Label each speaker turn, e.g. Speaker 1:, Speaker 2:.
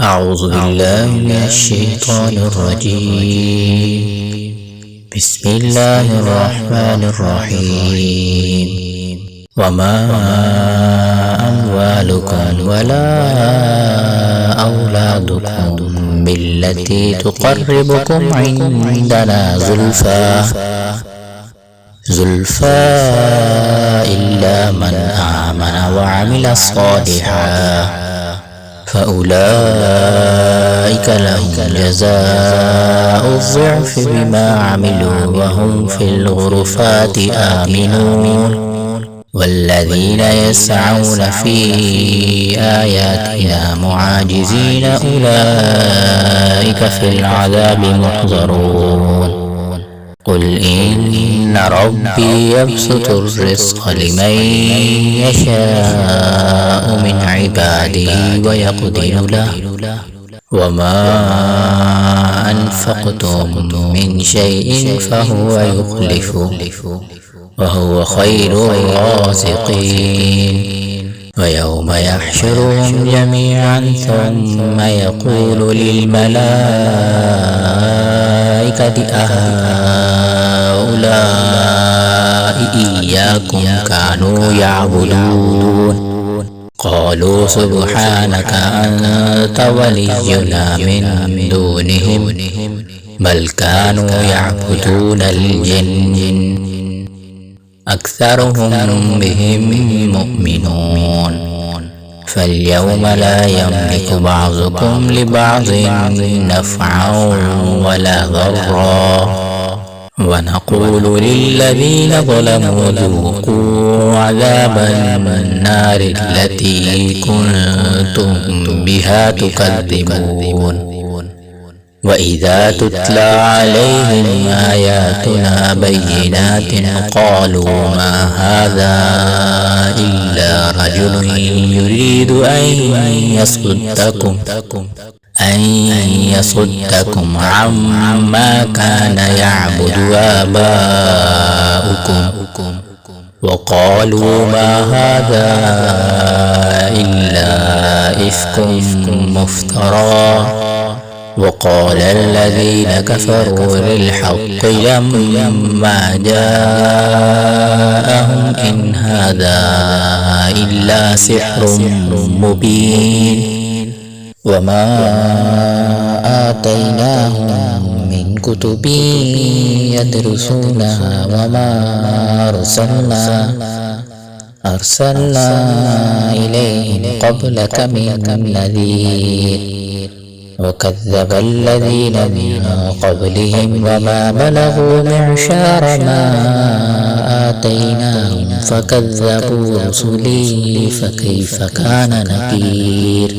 Speaker 1: أعوذ بالله من الشيطان الرجيم. بسم الله الرحمن الرحيم. وما أموالكم ولا أولادكم بالتي تقربكم عندنا زلفى إلا من آمن وعمل صالحا فأولئك لهم جزاء الضعف بما عملوا وهم في الغرفات آمنون. والذين يسعون في آياتنا معاجزين أولئك في العذاب محضرون. قل إن ربي يبسط الرزق لمن يشاء من عباده ويقدر له وما أنفقتم من شيء فهو يخلفه وهو خير الرازقين. ويوم يحشرهم جميعا ثم يقول للملائكة أهؤلاء إياكم كانوا يعبدون قالوا سبحانك أنت ولينا من دونهم بل كانوا يعبدون الجن أكثرهم بهم مؤمنون. فاليوم لا يملك بعضكم لبعض نفعا ولا ضرا ونقول للذين ظلموا ذوقوا عذاب النار التي كنتم بها تكذبون. وإذا تتلى عليهم آياتنا بينات قالوا ما هذا إلا رجل يريد أن يصدكم عما كان يعبد آباؤكم وقالوا ما هذا إلا إفك مفترى. وقال الذين كفروا للحق لما جاءهم إن هذا إلا سحر مبين. وما آتيناهم من كتب يدرسونها وما أرسلنا إليهم قبلك من نذير وكذب الذين من قبلهم وما بلغوا معشار ما آتيناهم فكذبوا رسلي فكيف كان نكير.